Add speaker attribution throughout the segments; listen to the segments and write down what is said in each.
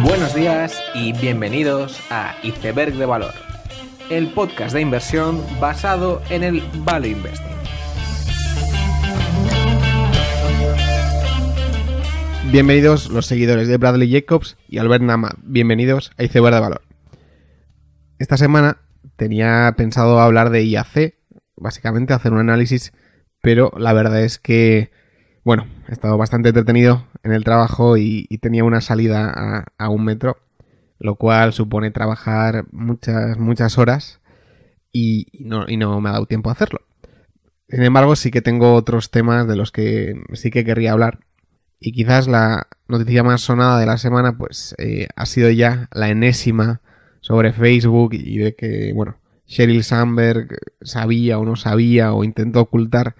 Speaker 1: Buenos días y bienvenidos a Iceberg de Valor, el podcast de inversión basado en el Value Investing.
Speaker 2: Bienvenidos los seguidores de Bradley Jacobs y Albert Namad. Bienvenidos a Iceberg de Valor. Esta semana tenía pensado hablar de IAC, básicamente hacer un análisis, pero la verdad es que, bueno, he estado bastante entretenido en el trabajo y tenía una salida a un metro, lo cual supone trabajar muchas horas y no me ha dado tiempo a hacerlo. Sin embargo, sí que tengo otros temas de los que sí que querría hablar. Y quizás la noticia más sonada de la semana pues ha sido ya la enésima sobre Facebook y de que, bueno, Sheryl Sandberg sabía o no sabía o intentó ocultar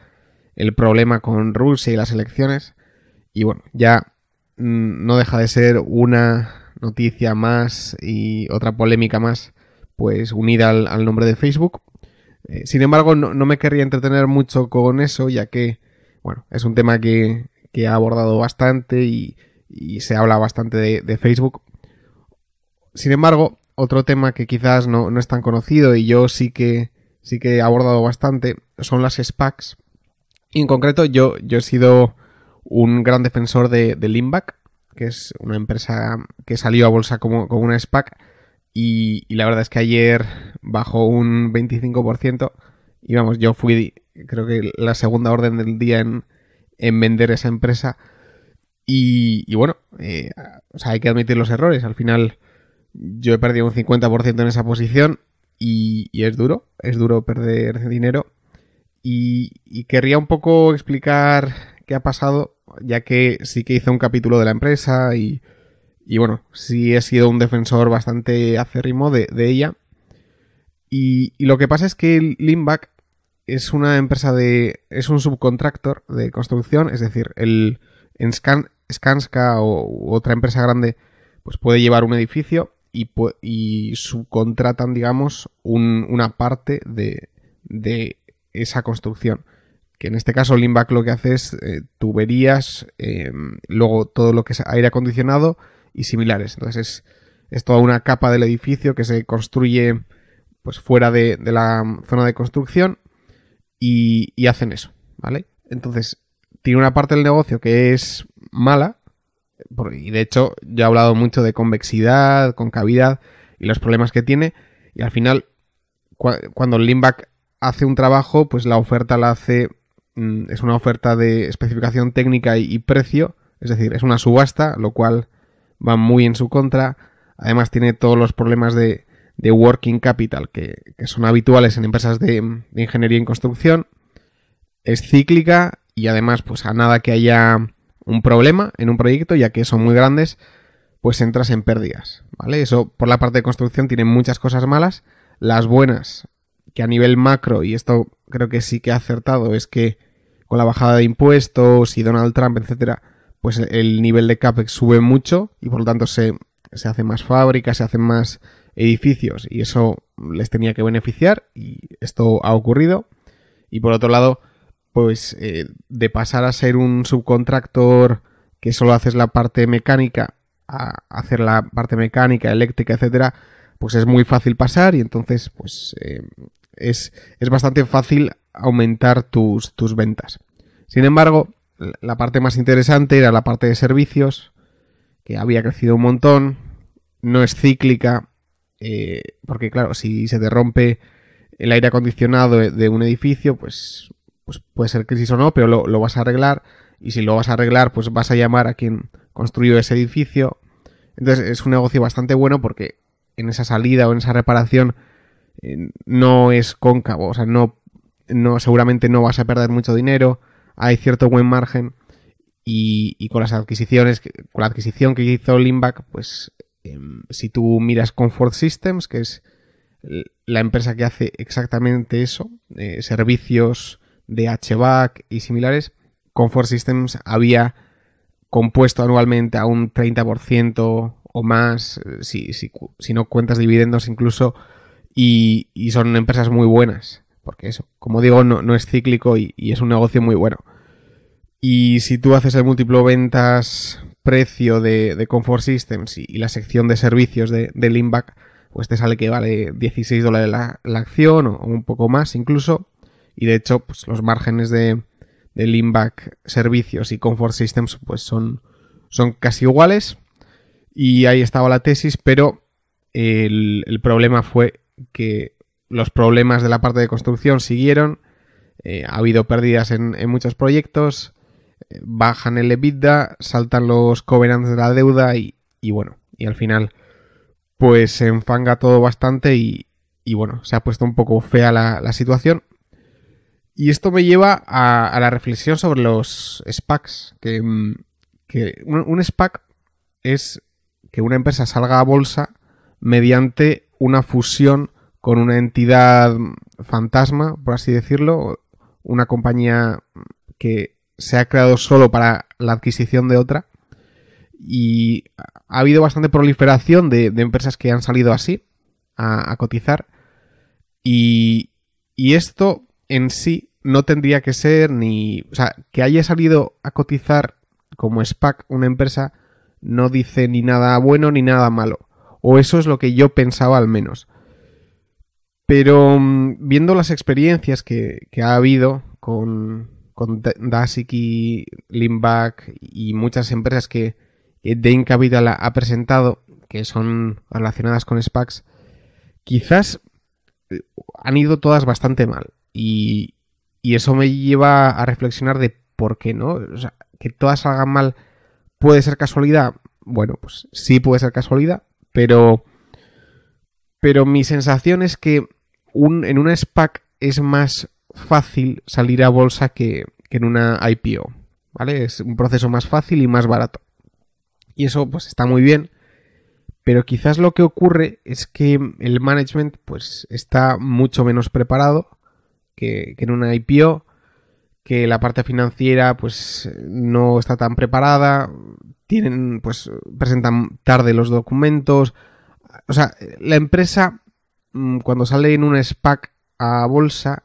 Speaker 2: el problema con Rusia y las elecciones. Y bueno, ya no deja de ser una noticia más y otra polémica más pues unida al nombre de Facebook. Sin embargo, no me querría entretener mucho con eso, ya que, bueno, es un tema que ha abordado bastante y se habla bastante de Facebook. Sin embargo, otro tema que quizás no es tan conocido y yo sí que he abordado bastante son las SPACs. Y en concreto yo he sido un gran defensor de Limback, que es una empresa que salió a bolsa como una SPAC y la verdad es que ayer bajó un 25% y vamos, yo fui creo que la segunda orden del día en vender esa empresa y bueno, o sea, hay que admitir los errores. Al final yo he perdido un 50% en esa posición y es duro perder dinero y querría un poco explicar qué ha pasado, ya que sí que hice un capítulo de la empresa y bueno, sí he sido un defensor bastante acérrimo de ella y lo que pasa es que Limback es una empresa es un subcontractor de construcción, es decir, Skanska u otra empresa grande pues puede llevar un edificio y subcontratan, digamos, una parte de esa construcción. Que en este caso Limback lo que hace es tuberías, luego todo lo que es aire acondicionado y similares. Entonces es toda una capa del edificio que se construye pues fuera de la zona de construcción. Y hacen eso, ¿vale? Entonces, tiene una parte del negocio que es mala, y de hecho yo he hablado mucho de convexidad, concavidad y los problemas que tiene, y al final, cuando Limback hace un trabajo, pues la oferta la hace, es una oferta de especificación técnica y precio, es decir, es una subasta, lo cual va muy en su contra. Además tiene todos los problemas de working capital que son habituales en empresas de ingeniería y construcción. Es cíclica y además pues a nada que haya un problema en un proyecto, ya que son muy grandes, pues entras en pérdidas, ¿vale? Eso por la parte de construcción tiene muchas cosas malas. Las buenas, que a nivel macro, y esto creo que sí que ha acertado, es que con la bajada de impuestos y Donald Trump, etcétera, pues el nivel de CAPEX sube mucho y por lo tanto se hacen más fábricas, se hacen más edificios y eso les tenía que beneficiar y esto ha ocurrido. Y por otro lado, pues de pasar a ser un subcontractor que solo haces la parte mecánica a hacer la parte mecánica, eléctrica, etcétera, pues es muy fácil pasar y entonces pues es bastante fácil aumentar tus ventas. Sin embargo, la parte más interesante era la parte de servicios, que había crecido un montón, no es cíclica, porque claro, si se te rompe el aire acondicionado de un edificio, pues puede ser crisis o no, pero lo vas a arreglar, y si lo vas a arreglar, pues vas a llamar a quien construyó ese edificio. Entonces es un negocio bastante bueno porque en esa salida o en esa reparación no es cóncavo, o sea, no seguramente no vas a perder mucho dinero, hay cierto buen margen y con las adquisiciones, con la adquisición que hizo Limback, pues si tú miras Comfort Systems, que es la empresa que hace exactamente eso, servicios de HVAC y similares, Comfort Systems había compuesto anualmente a un 30% o más, si no cuentas dividendos incluso, y son empresas muy buenas, porque eso, como digo, no es cíclico y es un negocio muy bueno. Y si tú haces el múltiplo ventas precio de Comfort Systems y la sección de servicios de Leanback, pues te sale que vale $16 la acción o un poco más incluso. Y de hecho, pues los márgenes de Leanback servicios y Comfort Systems pues son casi iguales. Y ahí estaba la tesis, pero el problema fue que los problemas de la parte de construcción siguieron. Ha habido pérdidas en muchos proyectos, bajan el EBITDA, saltan los covenants de la deuda y bueno, y al final pues se enfanga todo bastante y bueno, se ha puesto un poco fea la situación. Y esto me lleva a la reflexión sobre los SPACs, que un SPAC es que una empresa salga a bolsa mediante una fusión con una entidad fantasma, por así decirlo, una compañía que se ha creado solo para la adquisición de otra. Y ha habido bastante proliferación de empresas que han salido así a cotizar. Y esto en sí no tendría que ser ni... O sea, que haya salido a cotizar como SPAC una empresa no dice ni nada bueno ni nada malo. O eso es lo que yo pensaba al menos. Pero viendo las experiencias que ha habido con Dasyk y Leanback y muchas empresas que Bain Capital ha presentado, que son relacionadas con SPACs, quizás han ido todas bastante mal. Y eso me lleva a reflexionar de por qué no. O sea, que todas salgan mal puede ser casualidad. Bueno, pues sí puede ser casualidad, pero mi sensación es que en una SPAC es más fácil salir a bolsa que en una IPO, ¿vale? Es un proceso más fácil y más barato. Y eso pues está muy bien, pero quizás lo que ocurre es que el management pues está mucho menos preparado que en una IPO, que la parte financiera pues no está tan preparada, presentan tarde los documentos. O sea, la empresa cuando sale en un SPAC a bolsa,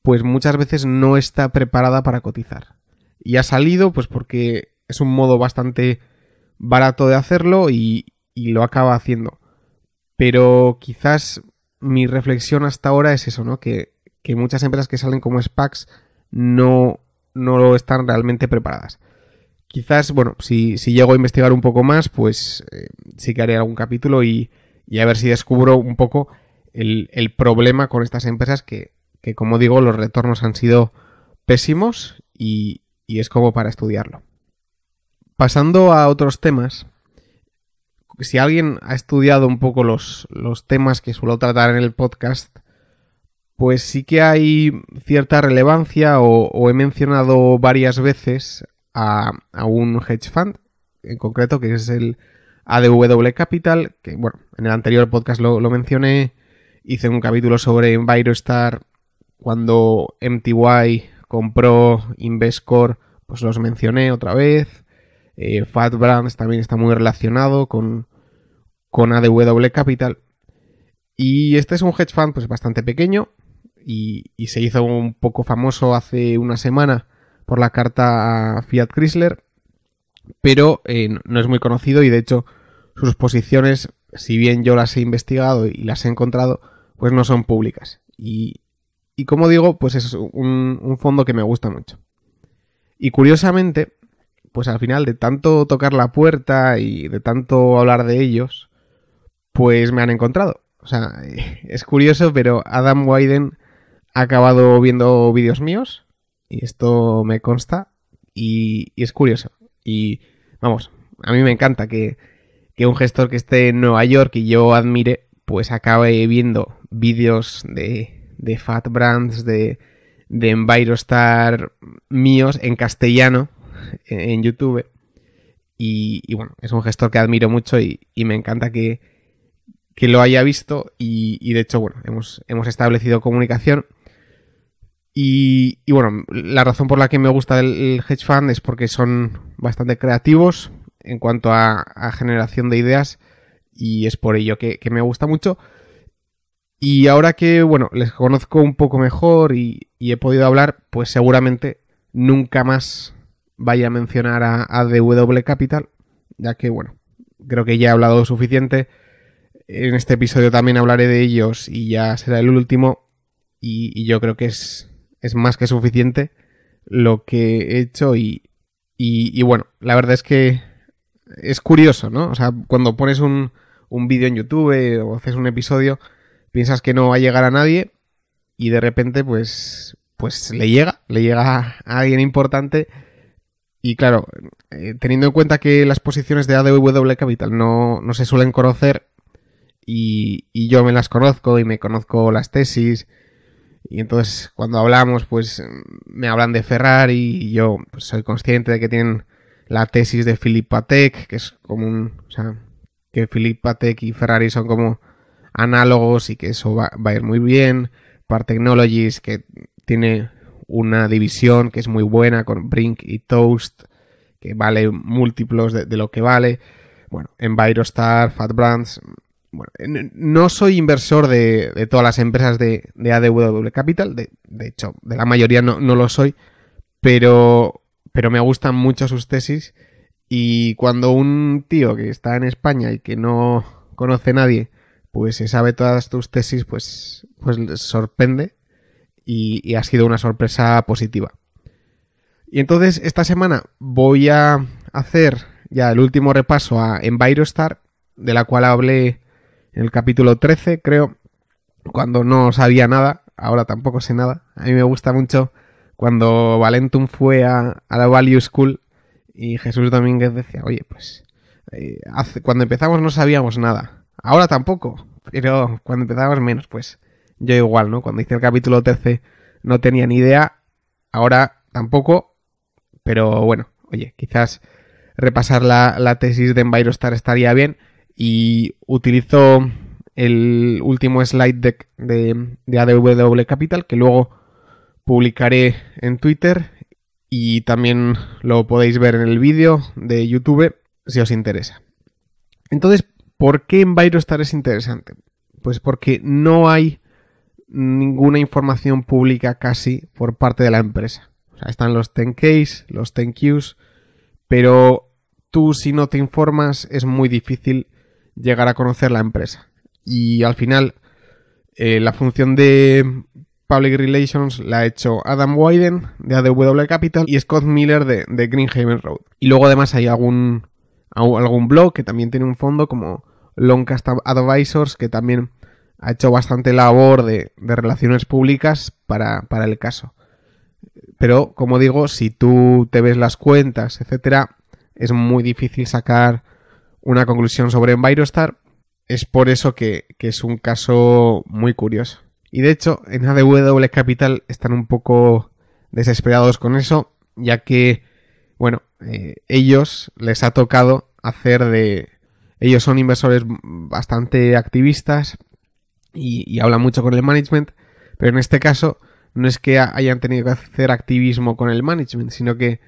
Speaker 2: pues muchas veces no está preparada para cotizar. Y ha salido pues porque es un modo bastante barato de hacerlo y lo acaba haciendo. Pero quizás mi reflexión hasta ahora es eso, ¿no? Que muchas empresas que salen como SPACs no lo están realmente preparadas. Quizás, bueno, si llego a investigar un poco más, pues sí que haré algún capítulo y a ver si descubro un poco el problema con estas empresas que como digo, los retornos han sido pésimos y es como para estudiarlo. Pasando a otros temas, si alguien ha estudiado un poco los temas que suelo tratar en el podcast, pues sí que hay cierta relevancia o he mencionado varias veces a un hedge fund, en concreto, que es el ADW Capital, que bueno, en el anterior podcast lo mencioné, hice un capítulo sobre Envirostar, cuando MTY compró Investcorp, pues los mencioné otra vez. Fat Brands también está muy relacionado con ADW Capital. Y este es un hedge fund pues bastante pequeño y se hizo un poco famoso hace una semana por la carta a Fiat Chrysler, pero no es muy conocido y de hecho sus posiciones, si bien yo las he investigado y las he encontrado, pues no son públicas. Y como digo, pues es un fondo que me gusta mucho. Y curiosamente, pues al final de tanto tocar la puerta y de tanto hablar de ellos, pues me han encontrado. O sea, es curioso, pero Adam Wyden ha acabado viendo vídeos míos, y esto me consta, y es curioso. Y vamos, a mí me encanta que un gestor que esté en Nueva York y yo admire, pues acabe viendo vídeos de Fat Brands, de Envirostar míos en castellano en YouTube. Y bueno, es un gestor que admiro mucho y me encanta que lo haya visto y de hecho, bueno, hemos establecido comunicación. Y bueno, la razón por la que me gusta el hedge fund es porque son bastante creativos en cuanto a generación de ideas y es por ello que me gusta mucho. Y ahora que, bueno, les conozco un poco mejor y he podido hablar, pues seguramente nunca más vaya a mencionar a ADW Capital. ya que, bueno, creo que ya he hablado suficiente. En este episodio también hablaré de ellos y ya será el último. Y yo creo que es más que suficiente lo que he hecho y bueno, la verdad es que es curioso, ¿no? O sea, cuando pones un vídeo en YouTube o haces un episodio, piensas que no va a llegar a nadie y de repente pues le llega a alguien importante. Y claro, teniendo en cuenta que las posiciones de ADW Capital no se suelen conocer y yo me las conozco y me conozco las tesis, y entonces cuando hablamos pues me hablan de Ferrari y yo pues soy consciente de que tienen la tesis de Philippe Patek, que es como o sea, que Philippe Patek y Ferrari son como análogos y que eso va a ir muy bien. Part Technologies, que tiene una división que es muy buena con Brink y Toast, que vale múltiplos de lo que vale. Bueno, Envirostar, Fat Brands. Bueno, no soy inversor de todas las empresas de ADW Capital, de hecho, de la mayoría no lo soy, pero me gustan mucho sus tesis, y cuando un tío que está en España y que no conoce a nadie, pues se sabe todas tus tesis, pues les sorprende y ha sido una sorpresa positiva. Y entonces esta semana voy a hacer ya el último repaso a Envirostar, de la cual hablé en el capítulo 13, creo, cuando no sabía nada. Ahora tampoco sé nada. A mí me gusta mucho cuando Valentum fue a la Value School y Jesús Domínguez decía, oye, pues cuando empezamos no sabíamos nada. Ahora tampoco, pero cuando empezamos menos, pues yo igual, ¿no? Cuando hice el capítulo 13 no tenía ni idea, ahora tampoco, pero bueno, oye, quizás repasar la tesis de Envirostar estaría bien. Y utilizo el último slide deck de ADW Capital, que luego publicaré en Twitter, y también lo podéis ver en el vídeo de YouTube si os interesa. Entonces, ¿por qué Envirostar es interesante? Pues porque no hay ninguna información pública casi por parte de la empresa. O sea, están los 10Ks, los 10Qs, pero tú, si no te informas, es muy difícil llegar a conocer la empresa. Y al final la función de Public Relations la ha hecho Adam Wyden de ADW Capital y Scott Miller de Greenhaven Road. Y luego además hay algún blog que también tiene un fondo como Longcast Advisors, que también ha hecho bastante labor de relaciones públicas para el caso. Pero como digo, si tú te ves las cuentas, etcétera, es muy difícil sacar una conclusión sobre Envirostar. Es por eso que es un caso muy curioso. Y de hecho, en ADW Capital están un poco desesperados con eso, ya que, bueno, ellos les ha tocado ellos son inversores bastante activistas y hablan mucho con el management, pero en este caso no es que hayan tenido que hacer activismo con el management, sino que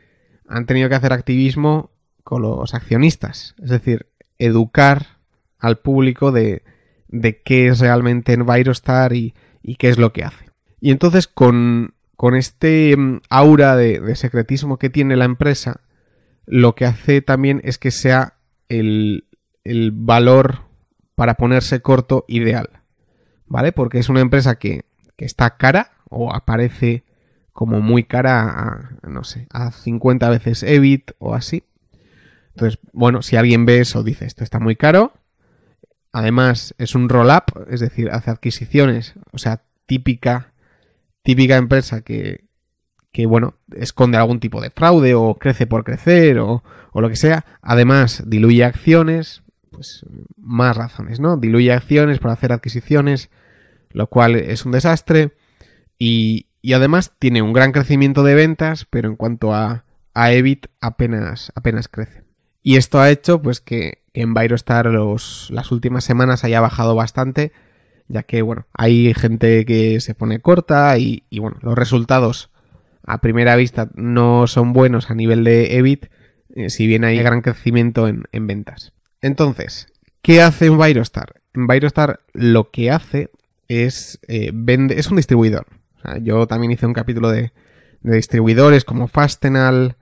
Speaker 2: han tenido que hacer activismo con los accionistas. Es decir, educar al público de qué es realmente Envirostar y qué es lo que hace. Y entonces con este aura de secretismo que tiene la empresa, lo que hace también es que sea el valor para ponerse corto ideal, ¿vale? Porque es una empresa que está cara o aparece como muy cara a 50 veces EBIT o así. Entonces, bueno, si alguien ve eso, dice, esto está muy caro. Además, es un roll-up, es decir, hace adquisiciones, o sea, típica empresa que bueno, esconde algún tipo de fraude o crece por crecer o lo que sea. Además, diluye acciones, pues más razones, ¿no? Diluye acciones para hacer adquisiciones, lo cual es un desastre. Y además tiene un gran crecimiento de ventas, pero en cuanto a EBIT apenas crece. Y esto ha hecho pues que Envirostar las últimas semanas haya bajado bastante, ya que bueno, hay gente que se pone corta y bueno, los resultados a primera vista no son buenos a nivel de EBIT, si bien hay gran crecimiento en ventas. Entonces, ¿qué hace Envirostar? Envirostar lo que hace es es un distribuidor. O sea, yo también hice un capítulo de distribuidores como Fastenal,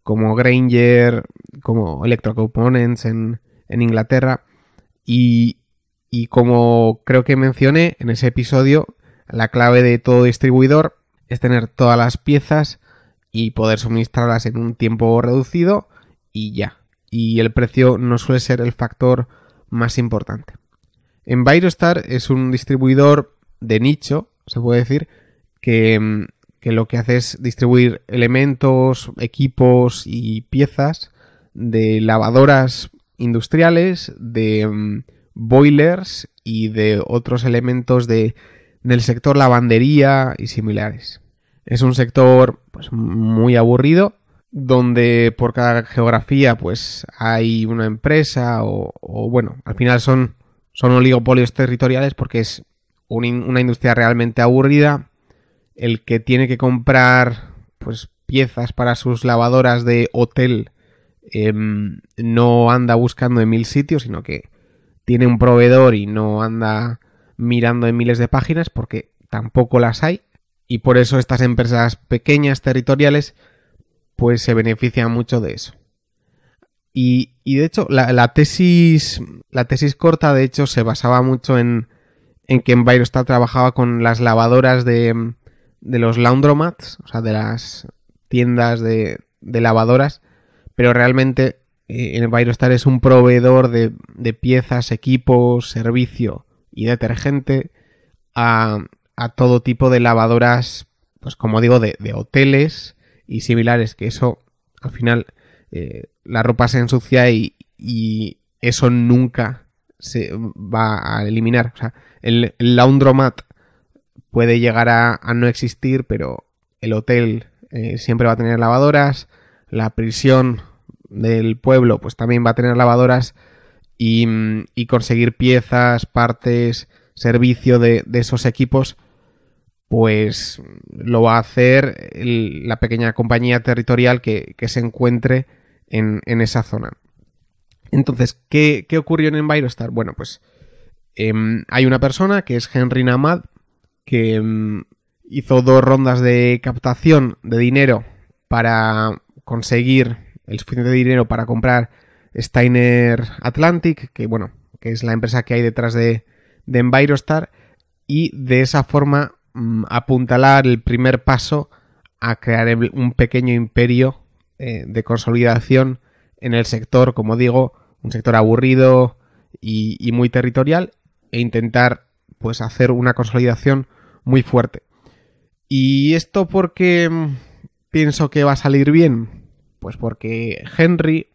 Speaker 2: como Grainger, como Electrocomponents en Inglaterra. Y como creo que mencioné en ese episodio, la clave de todo distribuidor es tener todas las piezas y poder suministrarlas en un tiempo reducido y ya. Y el precio no suele ser el factor más importante. Envirostar es un distribuidor de nicho, se puede decir, que lo que hace es distribuir elementos, equipos y piezas de lavadoras industriales, de boilers y de otros elementos del sector lavandería y similares. Es un sector pues muy aburrido, donde por cada geografía pues hay una empresa o bueno, al final son oligopolios territoriales porque es una industria realmente aburrida. El que tiene que comprar pues piezas para sus lavadoras de hotel no anda buscando en 1000 sitios, sino que tiene un proveedor y no anda mirando en miles de páginas porque tampoco las hay. Y por eso estas empresas pequeñas, territoriales, pues se benefician mucho de eso. Y de hecho, la tesis corta, de hecho, se basaba mucho en que Envirostar trabajaba con las lavadoras de los laundromats, o sea, de las tiendas de lavadoras, pero realmente Envirostar es un proveedor de piezas, equipos, servicio y detergente a todo tipo de lavadoras, pues como digo, de hoteles y similares, que eso al final la ropa se ensucia y eso nunca se va a eliminar. O sea, el laundromat puede llegar a no existir, pero el hotel siempre va a tener lavadoras, la prisión del pueblo pues también va a tener lavadoras y conseguir piezas, partes, servicio de esos equipos pues lo va a hacer la pequeña compañía territorial que se encuentre en esa zona. Entonces, ¿qué ocurrió en Envirostar? Bueno, pues hay una persona que es Henry Namad que hizo 2 rondas de captación de dinero para conseguir el suficiente dinero para comprar Steiner Atlantic, que bueno, que es la empresa que hay detrás de Envirostar, y de esa forma apuntalar el primer paso a crear un pequeño imperio de consolidación en el sector, como digo, un sector aburrido y muy territorial, e intentar pues hacer una consolidación muy fuerte. ¿Y esto por qué pienso que va a salir bien? Pues porque Henry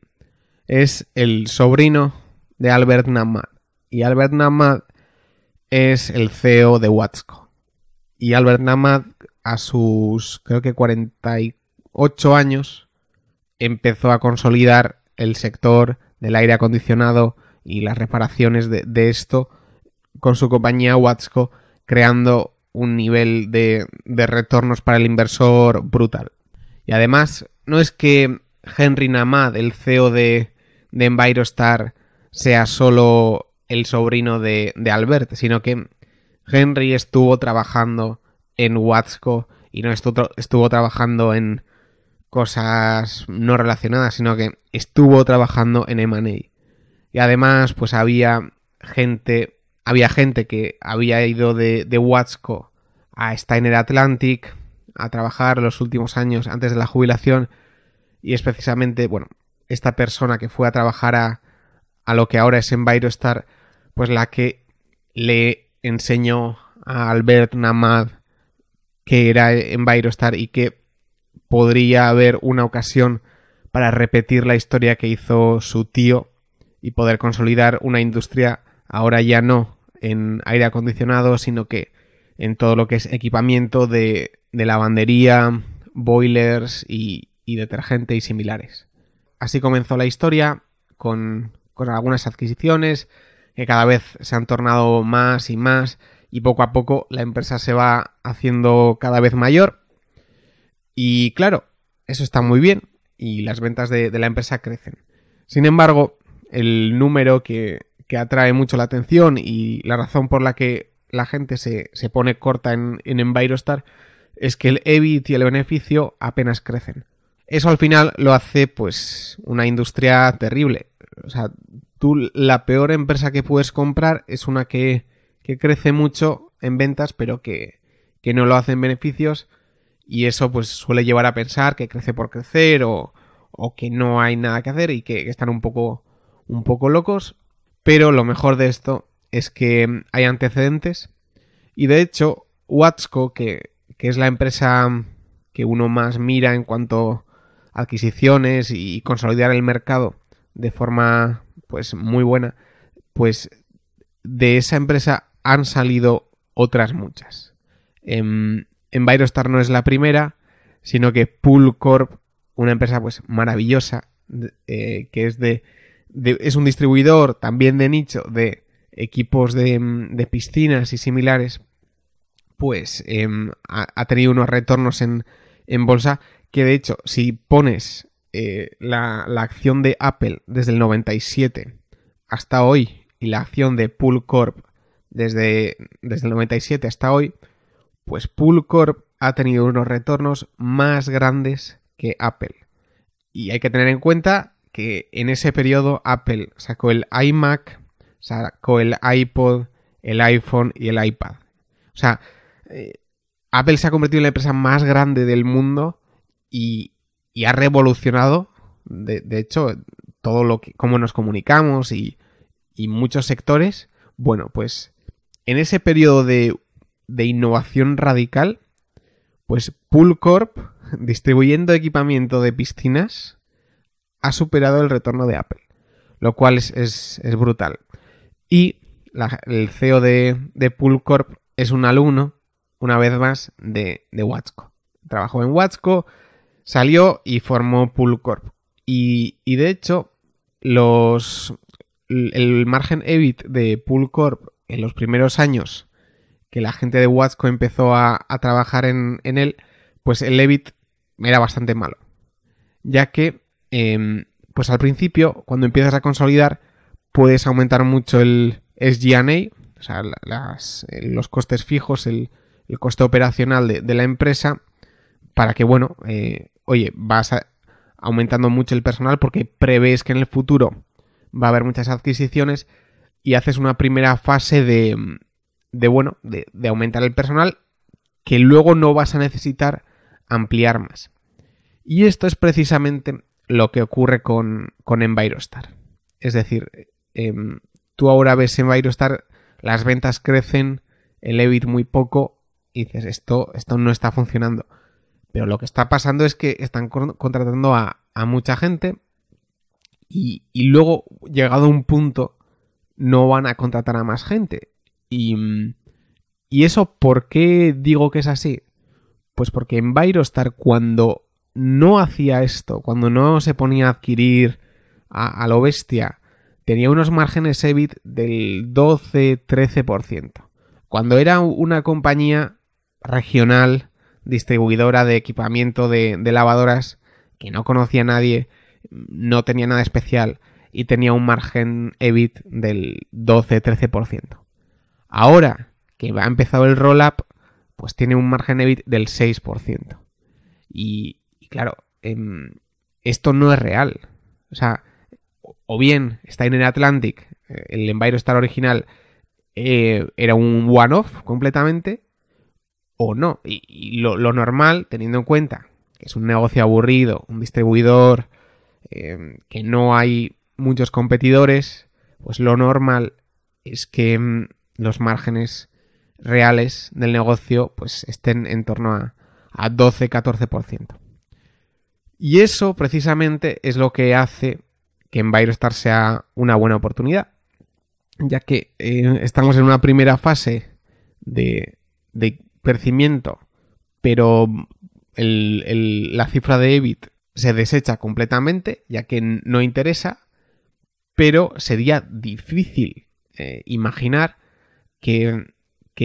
Speaker 2: es el sobrino de Albert Namad, y Albert Namad es el CEO de Watsco. Y Albert Namad, a sus creo que 48 años, empezó a consolidar el sector del aire acondicionado y las reparaciones de esto con su compañía Watsco, creando un nivel de retornos para el inversor brutal. Y además, no es que Henry Namad, el CEO de Envirostar, sea solo el sobrino de Albert, sino que Henry estuvo trabajando en Watsco y no estuvo trabajando en cosas no relacionadas, sino que estuvo trabajando en M&A. Y además, pues había gente que había ido de Watsco a Steiner Atlantic a trabajar los últimos años antes de la jubilación, y es precisamente, bueno, esta persona que fue a trabajar a lo que ahora es Envirostar, pues la que le enseñó a Albert Namad que era Envirostar y que podría haber una ocasión para repetir la historia que hizo su tío y poder consolidar una industria ahora ya no en aire acondicionado, sino que en todo lo que es equipamiento de lavandería, boilers y detergente y similares. Así comenzó la historia con algunas adquisiciones que cada vez se han tornado más y más, y poco a poco la empresa se va haciendo cada vez mayor. Y claro, eso está muy bien y las ventas de la empresa crecen. Sin embargo, el número que atrae mucho la atención y la razón por la que la gente se pone corta en Envirostar es que el EBIT y el beneficio apenas crecen. Eso al final lo hace pues una industria terrible. O sea, la peor empresa que puedes comprar es una que crece mucho en ventas, pero que no lo hace en beneficios, y eso pues suele llevar a pensar que crece por crecer o que no hay nada que hacer y que están un poco locos. Pero lo mejor de esto es que hay antecedentes, y de hecho Watsco, que es la empresa que uno más mira en cuanto a adquisiciones y consolidar el mercado de forma pues muy buena, pues de esa empresa han salido otras muchas. Envirostar no es la primera, sino que Pool Corp, una empresa pues maravillosa, que es un distribuidor también de nicho de equipos de piscinas y similares, pues ha tenido unos retornos en bolsa que, de hecho, si pones la acción de Apple desde el 97 hasta hoy y la acción de Pool Corp desde el 97 hasta hoy, pues Pool Corp ha tenido unos retornos más grandes que Apple. Y hay que tener en cuenta que en ese periodo Apple sacó el iMac, sacó el iPod, el iPhone y el iPad. O sea, Apple se ha convertido en la empresa más grande del mundo y ha revolucionado, de hecho, todo cómo nos comunicamos y muchos sectores. Bueno, pues en ese periodo de innovación radical, pues Pool Corp, distribuyendo equipamiento de piscinas, ha superado el retorno de Apple, lo cual es brutal. Y el CEO de Pool Corp es un alumno, una vez más, de Watsco. Trabajó en Watsco, salió y formó Pool Corp. Y de hecho, el margen EBIT de Pool Corp en los primeros años que la gente de Watsco empezó a trabajar en él, pues el EBIT era bastante malo. Ya que, pues al principio, cuando empiezas a consolidar, puedes aumentar mucho el SG&A, o sea, los costes fijos, el coste operacional de la empresa, para que, bueno, vas aumentando mucho el personal porque prevés que en el futuro va a haber muchas adquisiciones y haces una primera fase de aumentar el personal que luego no vas a necesitar ampliar más. Y esto es precisamente lo que ocurre con Envirostar. Es decir, tú ahora ves Envirostar, las ventas crecen, el EBIT muy poco, y dices, esto no está funcionando. Pero lo que está pasando es que están contratando a mucha gente y luego, llegado a un punto, no van a contratar a más gente. Y eso, ¿por qué digo que es así? Pues porque Envirostar, cuando no hacía esto, cuando no se ponía a adquirir a lo bestia, tenía unos márgenes EBIT del 12-13%. Cuando era una compañía regional, distribuidora de equipamiento de lavadoras, que no conocía a nadie, no tenía nada especial y tenía un margen EBIT del 12-13%. Ahora que ha empezado el roll-up, pues tiene un margen EBIT del 6%. Y claro, esto no es real. O sea, o bien Steiner Atlantic, el Envirostar original, era un one-off completamente, o no. Y lo normal, teniendo en cuenta que es un negocio aburrido, un distribuidor, que no hay muchos competidores, pues lo normal es que los márgenes reales del negocio pues estén en torno a 12-14%. Y eso precisamente es lo que hace que Envirostar sea una buena oportunidad, ya que estamos en una primera fase de crecimiento, pero la cifra de EBIT se desecha completamente, ya que no interesa, pero sería difícil imaginar que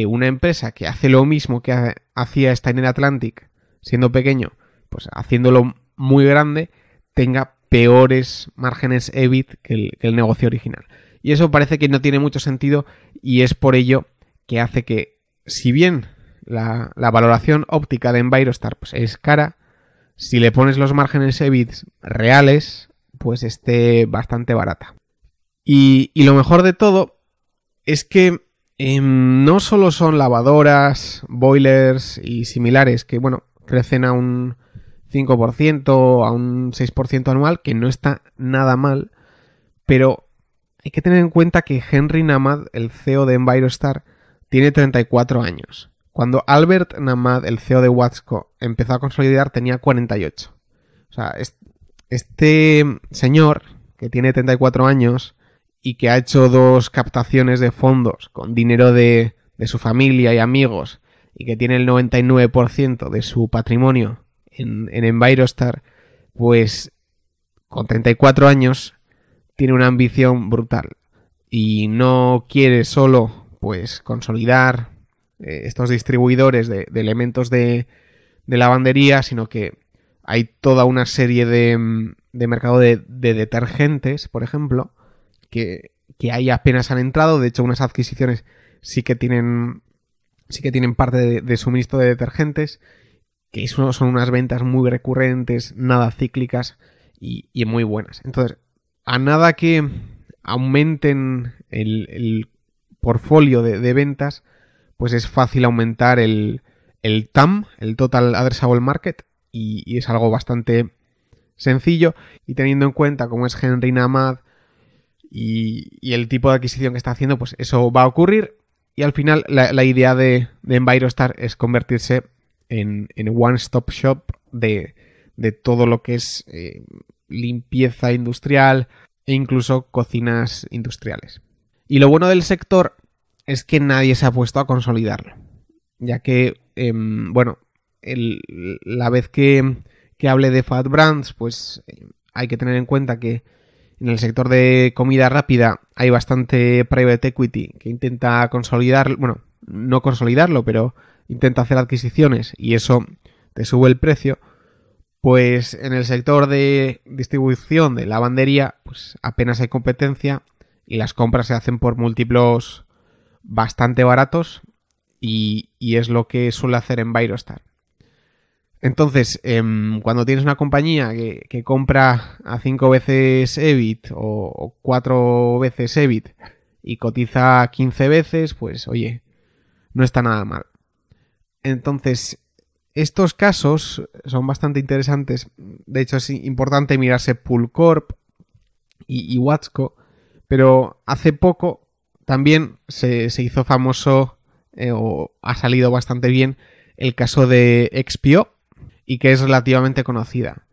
Speaker 2: una empresa que hace lo mismo que hacía Steiner Atlantic siendo pequeño, pues haciéndolo muy grande, tenga peores márgenes EBIT que el negocio original. Y eso parece que no tiene mucho sentido, y es por ello que hace que, si bien la valoración óptica de Envirostar pues es cara, si le pones los márgenes EBIT reales, pues esté bastante barata. Y lo mejor de todo es que no solo son lavadoras, boilers y similares que, bueno, crecen a un 5%, a un 6% anual, que no está nada mal, pero hay que tener en cuenta que Henry Namad, el CEO de Envirostar, tiene 34 años. Cuando Albert Namad, el CEO de Watsco, empezó a consolidar, tenía 48. O sea, este señor, que tiene 34 años y que ha hecho 2 captaciones de fondos con dinero de su familia y amigos y que tiene el 99% de su patrimonio en Envirostar, pues con 34 años tiene una ambición brutal y no quiere solo pues consolidar estos distribuidores de elementos de lavandería, sino que hay toda una serie de mercado de detergentes, por ejemplo, que ahí apenas han entrado. De hecho, unas adquisiciones sí que tienen parte de suministro de detergentes, que son unas ventas muy recurrentes, nada cíclicas y muy buenas. Entonces, a nada que aumenten el portfolio de ventas, pues es fácil aumentar el TAM, el Total Addressable Market, y es algo bastante sencillo. Y teniendo en cuenta cómo es Henry Namad y el tipo de adquisición que está haciendo, pues eso va a ocurrir. Y al final la idea de Envirostar es convertirse en one-stop shop de todo lo que es limpieza industrial e incluso cocinas industriales. Y lo bueno del sector es que nadie se ha puesto a consolidarlo, ya que, la vez que hable de Fat Brands, pues hay que tener en cuenta que en el sector de comida rápida hay bastante private equity que intenta consolidar, bueno, no consolidarlo, pero intenta hacer adquisiciones y eso te sube el precio. Pues en el sector de distribución de lavandería, pues apenas hay competencia y las compras se hacen por múltiplos bastante baratos y es lo que suele hacer Envirostar. Entonces, cuando tienes una compañía que compra a 5 veces EBIT o 4 veces EBIT y cotiza 15 veces, pues oye, no está nada mal. Entonces, estos casos son bastante interesantes. De hecho, es importante mirarse Poolcorp y Watsco, pero hace poco también se hizo famoso o ha salido bastante bien el caso de XPO, y que es relativamente conocida.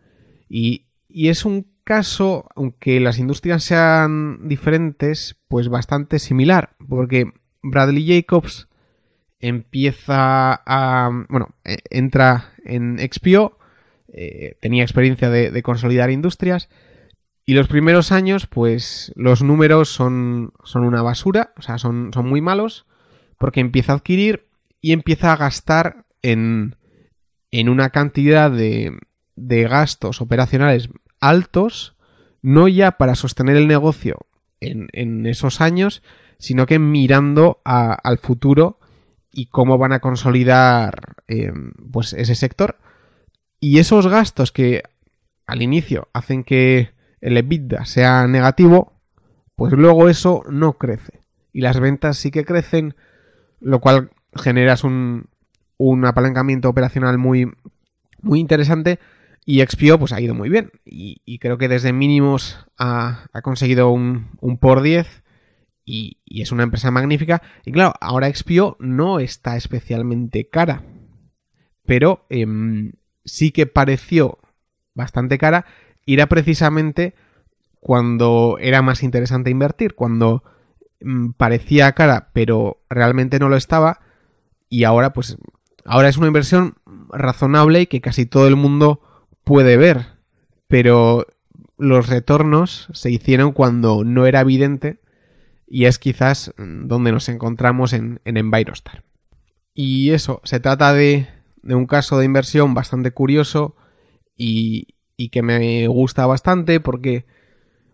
Speaker 2: Y es un caso, aunque las industrias sean diferentes, pues bastante similar, porque Bradley Jacobs entra en XPO, tenía experiencia de consolidar industrias, y los primeros años, pues los números son una basura, o sea, son muy malos, porque empieza a adquirir y empieza a gastar en una cantidad de gastos operacionales altos, no ya para sostener el negocio en esos años, sino que mirando al futuro y cómo van a consolidar pues ese sector. Y esos gastos que al inicio hacen que el EBITDA sea negativo, pues luego eso no crece. Y las ventas sí que crecen, lo cual generas un apalancamiento operacional muy, muy interesante, y XPO pues ha ido muy bien y creo que desde mínimos ha conseguido un por 10 y es una empresa magnífica. Y claro, ahora XPO no está especialmente cara, pero sí que pareció bastante cara. Era precisamente cuando era más interesante invertir, cuando parecía cara pero realmente no lo estaba, y ahora pues ahora es una inversión razonable y que casi todo el mundo puede ver, pero los retornos se hicieron cuando no era evidente, y es quizás donde nos encontramos en Envirostar. Y eso, se trata de un caso de inversión bastante curioso y que me gusta bastante porque,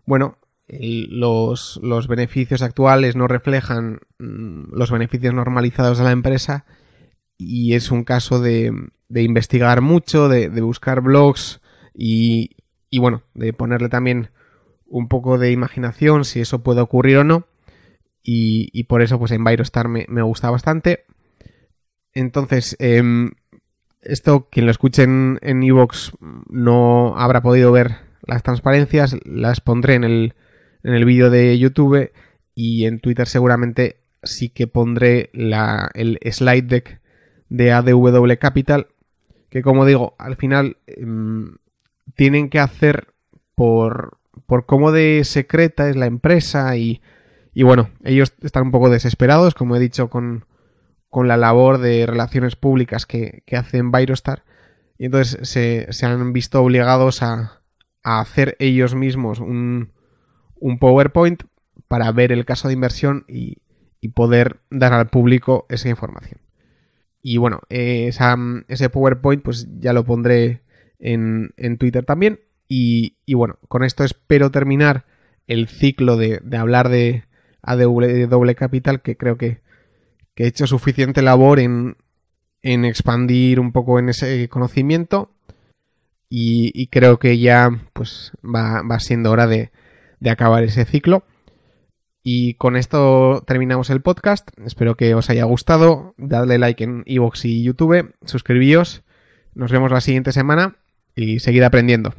Speaker 2: bueno, los beneficios actuales no reflejan los beneficios normalizados de la empresa, y es un caso de investigar mucho, de buscar blogs y bueno, de ponerle también un poco de imaginación si eso puede ocurrir o no. Y por eso pues Envirostar me gusta bastante. Entonces, esto quien lo escuche en iVoox no habrá podido ver las transparencias, las pondré en el vídeo de YouTube, y en Twitter seguramente sí que pondré el slide deck de ADW Capital, que como digo, al final tienen que hacer por cómo de secreta es la empresa y bueno, ellos están un poco desesperados, como he dicho, con la labor de relaciones públicas que hace Envirostar, y entonces se han visto obligados a hacer ellos mismos un PowerPoint para ver el caso de inversión y poder dar al público esa información. Y bueno, ese PowerPoint pues ya lo pondré en Twitter también. Y bueno, con esto espero terminar el ciclo de hablar de ADW Capital, que creo que he hecho suficiente labor en expandir un poco en ese conocimiento, y creo que ya pues va siendo hora de acabar ese ciclo. Y con esto terminamos el podcast. Espero que os haya gustado. Dadle like en iVoox y YouTube. Suscribíos. Nos vemos la siguiente semana y seguid aprendiendo.